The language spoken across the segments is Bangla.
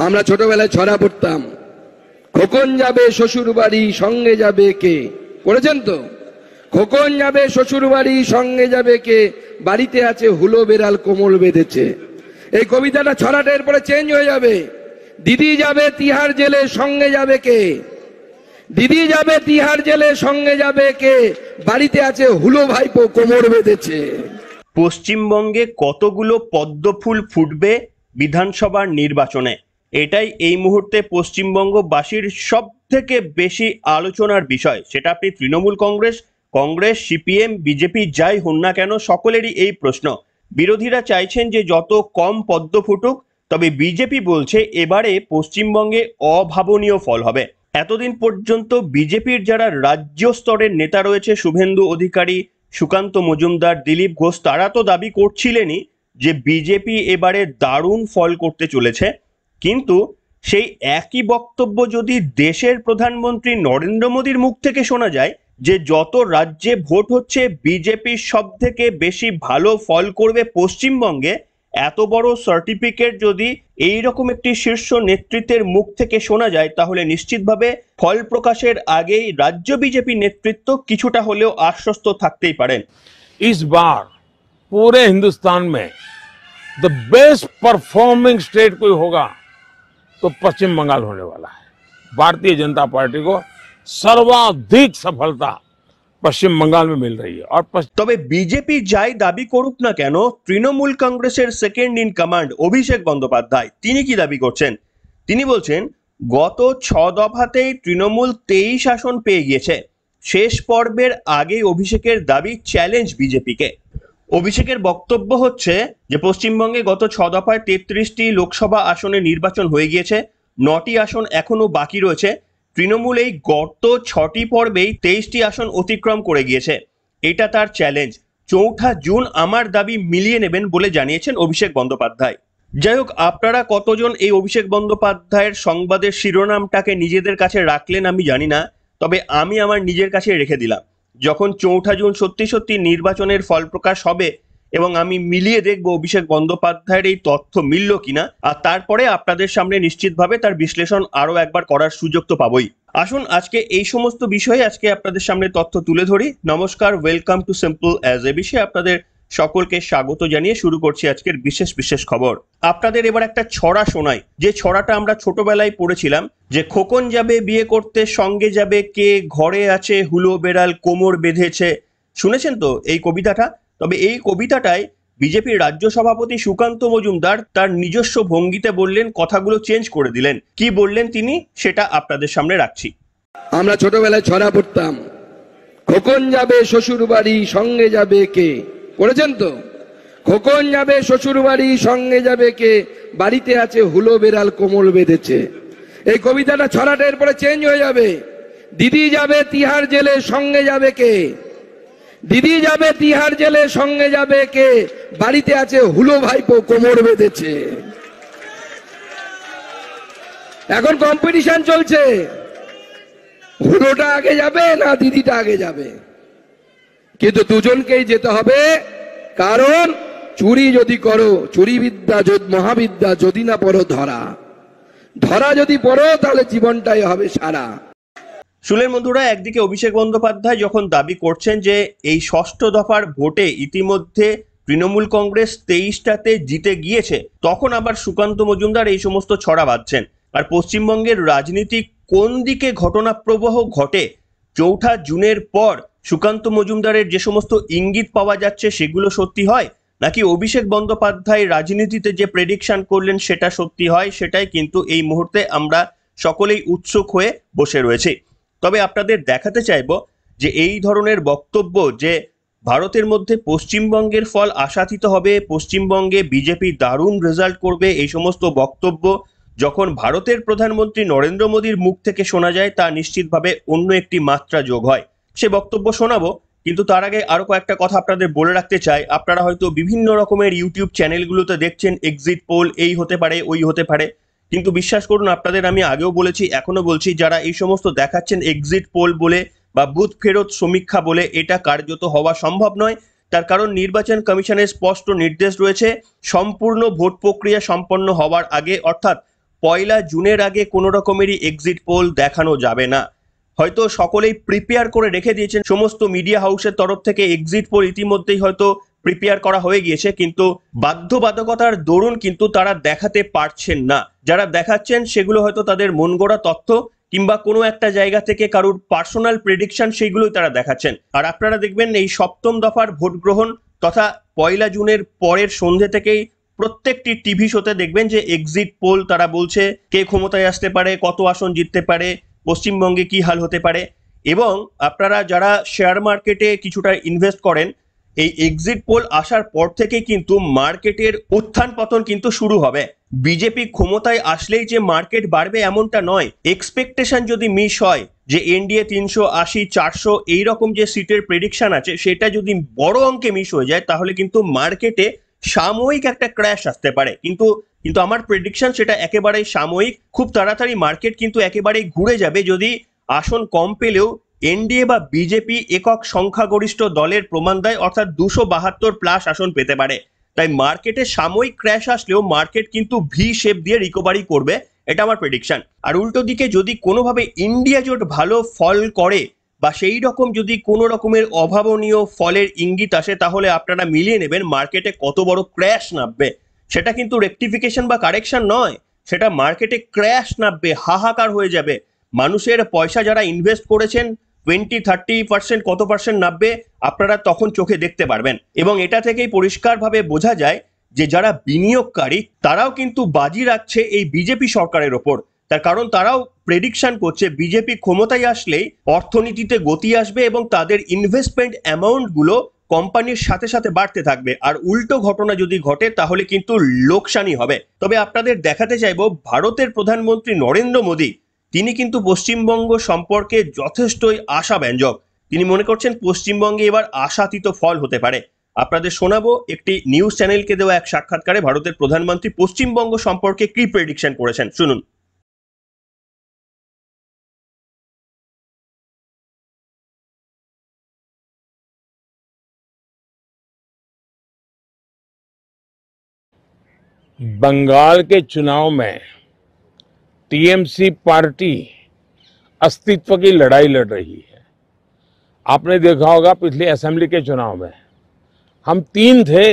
আমরা ছোটবেলায় ছড়া পড়তাম, খোকন যাবে শ্বশুর বাড়ি সঙ্গে যাবে কে, পড়েছেন তো? খোকন যাবে শ্বশুর বাড়ি সঙ্গে যাবে কে, বাড়িতে আছে হুলো বেড়াল কোমল বেঁধেছে। এই কবিতাটা ছড়াটা এরপরে চেঞ্জ হয়ে যাবে, দিদি যাবে তিহার জেলে সঙ্গে যাবে কে, দিদি যাবে তিহার জেলে সঙ্গে যাবে কে, বাড়িতে আছে হুলো ভাইপো কোমর বেঁধেছে। পশ্চিমবঙ্গে কতগুলো পদ্মফুল ফুটবে বিধানসভার নির্বাচনে, এটাই এই মুহূর্তে পশ্চিমবঙ্গবাসীর সব থেকে বেশি আলোচনার বিষয়। সেটা আপনি তৃণমূল কংগ্রেস, সিপিএম, বিজেপি যাই হন না কেন, সকলেরই এই প্রশ্ন। বিরোধীরা চাইছেন যে যত কম পদ্ম ফুটুক, তবে বিজেপি বলছে এবারে পশ্চিমবঙ্গে অভাবনীয় ফল হবে। এতদিন পর্যন্ত বিজেপির যারা রাজ্য স্তরের নেতা রয়েছে, শুভেন্দু অধিকারী, সুকান্ত মজুমদার, দিলীপ ঘোষ, তারা তো দাবি করছিলেনই যে বিজেপি এবারে দারুণ ফল করতে চলেছে। কিন্তু সেই একই বক্তব্য যদি দেশের প্রধানমন্ত্রী নরেন্দ্র মোদীর মুখ থেকে শোনা যায় যে যত রাজ্যে ভোট হচ্ছে বিজেপি সব থেকে বেশি ভালো ফল করবে পশ্চিমবঙ্গে, এত বড় সার্টিফিকেট যদি এইরকম একটি শীর্ষ নেতৃত্বের মুখ থেকে শোনা যায়, তাহলে নিশ্চিতভাবে ফল প্রকাশের আগেই রাজ্য বিজেপি নেতৃত্ব কিছুটা হলেও আশ্বস্ত থাকতেই পারেন। इस बार पूरे हिंदुस्तान में द बेस्ट परफॉर्मिंग स्टेट कोई होगा तो पश्चिम बंगाल होने वाला है। भारतीय जनता पार्टी को सर्वाधिक सफलता पश्चिम बंगाल में मिल रही है। और তবে বিজেপি যাই দাবি করুক না কেন, তৃণমূল কংগ্রেসের second in command Abhishek Bandyopadhyay তিনি কি দাবি করছেন? তিনি বলছেন গত 6 দফাতেই তৃণমূল 23 আসন পেয়ে গিয়েছে। শেষ পর্বের আগেই অভিষেকের দাবি চ্যালেঞ্জ বিজেপিকে। অভিষেকের বক্তব্য হচ্ছে যে পশ্চিমবঙ্গে গত 6 দফায় 33টি লোকসভা আসনে নির্বাচন হয়ে গিয়েছে, 9টি আসন এখনো বাকি রয়েছে। তৃণমূল এই গত 6টি পর্বেই 23টি আসন অতিক্রম করে গিয়েছে। এটা তার চ্যালেঞ্জ। 4 জুন আমার দাবি মিলিয়ে নেবেন বলে জানিয়েছেন অভিষেক বন্দ্যোপাধ্যায়। যাই হোক, আপনারা কতজন এই অভিষেক বন্দ্যোপাধ্যায়ের সংবাদের শিরোনামটাকে নিজেদের কাছে রাখলেন আমি জানি না, তবে আমি আমার নিজের কাছে রেখে দিলাম। যখন 4 জুন সত্যি সত্যি নির্বাচনের ফল প্রকাশ হবে এবং আমি মিলিয়ে দেখব অভিষেক বন্দ্যোপাধ্যায়ের এই তথ্য মিলল কিনা, আর তারপরে আপনাদের সামনে নিশ্চিতভাবে তার বিশ্লেষণ আরো একবার করার সুযোগ তো পাবই। আসুন আজকে এই সমস্ত বিষয়ে আজকে আপনাদের সামনে তথ্য তুলে ধরি। নমস্কার, welcome to simple as a বিষয়ে আপনাদের সকলকে স্বাগত জানিয়ে শুরু করছি আজকের বিশেষ খবর। আপনাদের এবার একটা ছড়া শোনাই, যে ছড়াটা আমরা ছোটবেলায় পড়েছিলাম, যে খোকন যাবে বিয়ে করতে সঙ্গে যাবে কে, ঘরে আছে হুলো বেড়াল কোমর বেঁধেছে। শুনেছেন তো এই কবিতাটা? তবে এই কবিতাটাই বিজেপির রাজ্য সভাপতি সুকান্ত মজুমদার তার নিজস্ব ভঙ্গিতে বললেন, কথাগুলো চেঞ্জ করে দিলেন। কি বললেন তিনি সেটা আপনাদের সামনে রাখছি। আমরা ছোটবেলায় ছড়া পড়তাম, খোকন যাবে শ্বশুর বাড়ি সঙ্গে যাবে কে, পড়েছেন তো? খোকন যাবে শ্বশুর বাড়ি সঙ্গে যাবে কে, বাড়িতে আছে হুলো বেড়াল কোমল বেঁধেছে। এই কবিতাটা ছড়াটা এরপরে চেঞ্জ হয়ে যাবে, দিদি যাবে তিহার জেলে সঙ্গে যাবে কে, দিদি যাবে তিহার জেলে সঙ্গে যাবে কে, বাড়িতে আছে হুলো ভাইপো কোমর বেঁধেছে। এখন কম্পিটিশন চলছে, হুলোটা আগে যাবে না দিদিটা আগে যাবে, কিন্তু দুজনকেই যেতে হবে। কারণ চুরি যদি করো, চুরি বিদ্যা মহাবিদ্যা, যদি না পড়ো ধরা যদি পড়ো তাহলে জীবনটাই হবে সারা। শুনলেন বন্ধুরা, একদিকে অভিষেক বন্দ্যোপাধ্যায় যখন দাবি করছেন যে এই 6ষ্ঠ দফার ভোটে ইতিমধ্যে তৃণমূল কংগ্রেস 23টাতে জিতে গিয়েছে, তখন আবার সুকান্ত মজুমদার এই সমস্ত ছড়া বাঁধছেন। আর পশ্চিমবঙ্গের রাজনীতি কোন দিকে ঘটনা প্রবাহ ঘটে 4 জুনের পর সুকান্ত মজুমদারের যে সমস্ত ইঙ্গিত পাওয়া যাচ্ছে সেগুলো সত্যি হয়, নাকি অভিষেক বন্দ্যোপাধ্যায় রাজনীতিতে যে প্রেডিকশন করলেন সেটা সত্যি হয়, সেটাই কিন্তু এই মুহূর্তে আমরা সকলেই উৎসুক হয়ে বসে রয়েছি। তবে আপনাদের দেখাতে চাইব যে এই ধরনের বক্তব্য, যে ভারতের মধ্যে পশ্চিমবঙ্গের ফল আশাতীত হবে, পশ্চিমবঙ্গে বিজেপি দারুণ রেজাল্ট করবে, এই সমস্ত বক্তব্য যখন ভারতের প্রধানমন্ত্রী নরেন্দ্র মোদীর মুখ থেকে শোনা যায়, তা নিশ্চিতভাবে অন্য একটি মাত্রা যোগ হয়। সে বক্তব্য শোনাবো, কিন্তু তার আগে আরো কয়েকটা কথা আপনাদের বলে রাখতে চাই। আপনারা হয়তো বিভিন্ন রকমের ইউটিউব চ্যানেলগুলোতে দেখছেন এক্সিট পোল, এই হতে পারে ওই হতে পারে, কিন্তু বিশ্বাস করুন, আপনাদের আমি আগেও বলেছি এখনো বলছি, যারা এই সমস্ত দেখাচ্ছেন এক্সিট পোল বলে বা বুথ ফেরত সমীক্ষা বলে, এটা কার্যত হওয়া সম্ভব নয়। তার কারণ নির্বাচন কমিশনের স্পষ্ট নির্দেশ রয়েছে, সম্পূর্ণ ভোট প্রক্রিয়া সম্পন্ন হওয়ার আগে, অর্থাৎ পয়লা জুনের আগে কোনো রকমেরই এক্সিট পোল দেখানো যাবে না। হয়তো সকলেই প্রিপেয়ার করে রেখে দিয়েছেন, সমস্ত মিডিয়া হাউসের তরফ থেকে এক্সিট পোল ইতিমধ্যেই হয়তো প্রিপেয়ার করা হয়ে গিয়েছে, কিন্তু বাধ্যবাধকতার দরুন কিন্তু তারা দেখাতে পারছেন না। যারা দেখাচ্ছেন সেগুলো হয়তো তাদের মন গড়া তথ্য কিংবা কোনো একটা জায়গা থেকে কারুর পার্সোনাল প্রেডিকশন, সেইগুলোই তারা দেখাচ্ছেন। আর আপনারা দেখবেন এই সপ্তম দফার ভোট গ্রহণ তথা পয়লা জুনের পরের সন্ধ্যে থেকেই প্রত্যেকটি টিভি শোতে দেখবেন যে এক্সিট পোল তারা বলছে কে ক্ষমতায় আসতে পারে, কত আসন জিততে পারে, পশ্চিমবঙ্গে কি হাল হতে পারে। এবং আপনারা যারা শেয়ার মার্কেটে কিছুটা ইনভেস্ট করেন, এই এক্সিট পোল আসার পর থেকে কিন্তু মার্কেটের উত্থান পতন কিন্তু শুরু হবে। বিজেপি ক্ষমতায় আসলেই যে মার্কেট বাড়বে এমনটা নয়। এক্সপেকটেশন যদি মিস হয় যে এনডিএ 380, 400 এইরকম যে সিটের প্রেডিকশন আছে সেটা যদি বড় অঙ্কে মিস হয়ে যায় তাহলে কিন্তু মার্কেটে সাময়িক একটা ক্র্যাশ আসতে পারে। কিন্তু আমার প্রেডিকশন সেটা একেবারেই সাময়িক। খুব তাড়াতাড়ি মার্কেট কিন্তু একেবারেই ঘুরে যাবে যদি আসন কম পেলেও এনডিএ বা বিজেপি একক সংখ্যাগরিষ্ঠ দলের প্রমাণ দেয়, অর্থাৎ 272+ আসন পেতে পারে। তাই মার্কেটে সাময়িক ক্র্যাশ আসলেও মার্কেট কিন্তু ভি শেপ দিয়ে রিকভারি করবে, এটা আমার প্রেডিকশন। আর উল্টো দিকে যদি কোনোভাবে ইন্ডিয়া জোট ভালো ফল করে বা সেই রকম যদি কোনো রকমের অভাবনীয় ফলের ইঙ্গিত আসে তাহলে আপনারা মিলিয়ে নেবেন মার্কেটে কত বড় ক্র্যাশ নামবে। সেটা কিন্তু রেকটিফিকেশন বা কারেকশন নয়, সেটা মার্কেটে ক্র্যাশ নামবে, হাহাকার হয়ে যাবে। মানুষের পয়সা যারা ইনভেস্ট করেছেন 20-30% কত পার্সেন্ট নামবে আপনারা তখন চোখে দেখতে পারবেন। এবং এটা থেকেই পরিষ্কারভাবে বোঝা যায় যে যারা বিনিয়োগকারী তারাও কিন্তু বাজি রাখছে এই বিজেপি সরকারের ওপর। তার কারণ তারাও প্রেডিকশন করছে বিজেপি ক্ষমতায় আসলেই অর্থনীতিতে গতি আসবে এবং তাদের ইনভেস্টমেন্ট অ্যামাউন্ট গুলো কোম্পানির সাথে সাথে বাড়তে থাকবে। আর উল্টো ঘটনা যদি ঘটে তাহলে কিন্তু লোকসানি হবে। তবে আপনাদের দেখাতে চাইবো ভারতের প্রধানমন্ত্রী নরেন্দ্র মোদী তিনি কিন্তু পশ্চিমবঙ্গ সম্পর্কে যথেষ্টই আশাব্যঞ্জক। তিনি মনে করছেন পশ্চিমবঙ্গে এবার আশাতীত ফল হতে পারে। আপনাদের শোনাবো একটি নিউজ চ্যানেলকে দেওয়া এক সাক্ষাৎকারে ভারতের প্রধানমন্ত্রী পশ্চিমবঙ্গ সম্পর্কে কি প্রেডিকশন করেছেন, শুনুন। बंगाल के चुनाव में टीएमसी पार्टी अस्तित्व की लड़ाई लड़ रही है। आपने देखा होगा पिछले असेंबली के चुनाव में हम 3 थे,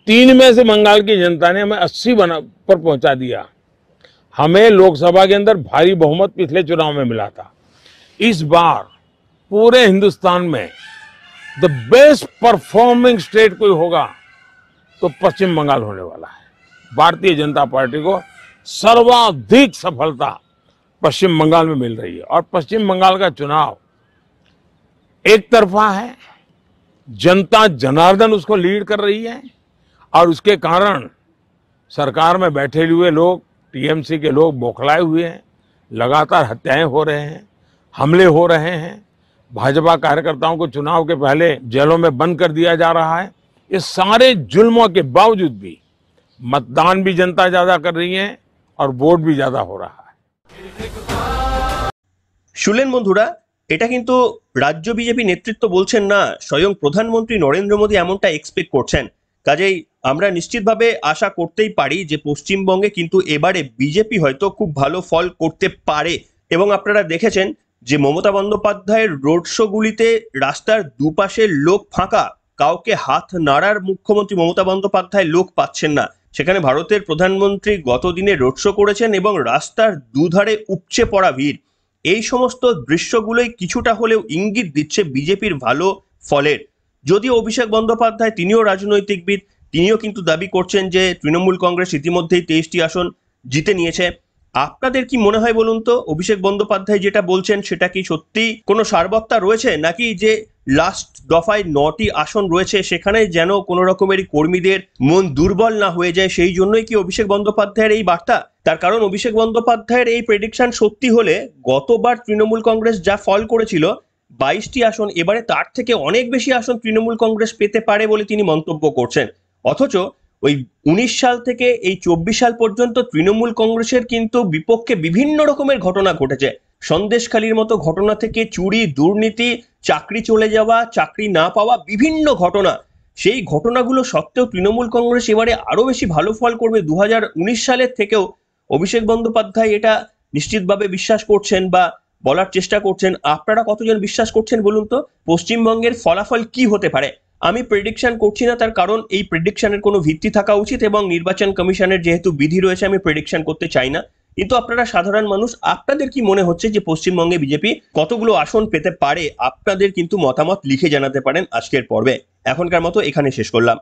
3 में से बंगाल की जनता ने हमें 80 पर पहुंचा दिया। हमें लोकसभा के अंदर भारी बहुमत पिछले चुनाव में मिला था। इस बार पूरे हिंदुस्तान में द बेस्ट परफॉर्मिंग स्टेट कोई होगा तो पश्चिम बंगाल होने वाला है। भारतीय जनता पार्टी को सर्वाधिक सफलता पश्चिम बंगाल में मिल रही है और पश्चिम बंगाल का चुनाव एक तरफा है, जनता जनार्दन उसको लीड कर रही है और उसके कारण सरकार में बैठे हुए लोग, टीएमसी के लोग बौखलाए हुए हैं। लगातार हत्याएं हो रहे हैं, हमले हो रहे हैं, भाजपा कार्यकर्ताओं को चुनाव के पहले जेलों में बंद कर दिया जा रहा है। ये सारे जुल्मों के बावजूद भी मतदान भी जनता ज्यादा कर रही है और वोट भी ज्यादा हो रहा है। শুনলেন বন্ধুরা, এটা কিন্তু রাজ্য বিজেপি নেতৃত্ব বলছেন না, স্বয়ং প্রধানমন্ত্রী নরেন্দ্র মোদী এমনটা এক্সপেক্ট করছেন। কাজেই আমরা নিশ্চিতভাবে আশা করতেই পারি যে পশ্চিমবঙ্গে কিন্তু এবারে বিজেপি হয়তো খুব ভালো ফল করতে পারে। এবং আপনারা দেখেছেন যে মমতা বন্দ্যোপাধ্যায়ের রোড শোগুলিতে রাস্তার দুপাশের লোক ফাঁকা, কাউকে হাত নাড়ার মুখ্যমন্ত্রী মমতা বন্দ্যোপাধ্যায় লোক পাচ্ছেন না। সেখানে ভারতের প্রধানমন্ত্রী গতদিনে রোড শো করেছেন এবং রাস্তার দুধারে উপচে পড়া ভিড়। এই সমস্ত দৃশ্যগুলোই কিছুটা হলেও ইঙ্গিত দিচ্ছে বিজেপির ভালো ফলের। যদিও অভিষেক বন্দ্যোপাধ্যায় তিনিও রাজনৈতিকবিদ, তিনিও কিন্তু দাবি করছেন যে তৃণমূল কংগ্রেস ইতিমধ্যেই 23টি আসন জিতে নিয়েছে। আপনাদের কি মনে হয় বলুন তো, অভিষেক বন্দ্যোপাধ্যায় যেটা বলছেন সেটা কি সত্যি কোনো সারবত্তা রয়েছে, নাকি যে লাস্ট দফায় 9টি আসন রয়েছে সেখানে যেন কোনো রকমেরই কর্মীদের মন দুর্বল না হয়ে যায়, সেই জন্যই কি অভিষেক বন্দ্যোপাধ্যায়ের এই বার্তা? তার কারণ অভিষেক বন্দ্যোপাধ্যায়ের এই প্রেডিকশন সত্যি হলে গতবার তৃণমূল কংগ্রেস যা ফল করেছিল 22টি আসন, এবারে তার থেকে অনেক বেশি আসন তৃণমূল কংগ্রেস পেতে পারে বলে তিনি মন্তব্য করছেন। অথচ ওই 19 সাল থেকে এই 24 সাল পর্যন্ত তৃণমূল কংগ্রেসের কিন্তু বিপক্ষে বিভিন্ন রকমের ঘটনা ঘটেছে। সন্দেশখালির মতো ঘটনা থেকে চুরি, দুর্নীতি, চাকরি চলে যাওয়া, চাকরি না পাওয়া, বিভিন্ন ঘটনা। সেই ঘটনাগুলো সত্ত্বেও তৃণমূল কংগ্রেস এবারে আরো বেশি ভালো ফল করবে 2019 সালের থেকেও অভিষেক বন্দ্যোপাধ্যায় এটা নিশ্চিতভাবে বিশ্বাস করছেন বা বলার চেষ্টা করছেন। আপনারা কতজন বিশ্বাস করছেন বলুন তো? পশ্চিমবঙ্গের ফলাফল কি হতে পারে? আমি প্রেডিকশন করছি না, তার কারণ এই প্রেডিকশনের কোনো ভিত্তি থাকা উচিত এবং নির্বাচন কমিশনের যেহেতু বিধি রয়েছে আমি প্রেডিকশন করতে চাই না। কিন্তু আপনারা সাধারণ মানুষ, আপনাদের কি মনে হচ্ছে যে পশ্চিমবঙ্গে বিজেপি কতগুলো আসন পেতে পারে? আপনাদের কিন্তু মতামত লিখে জানাতে পারেন আজকের পর্বে। এখনকার মতো এখানে শেষ করলাম।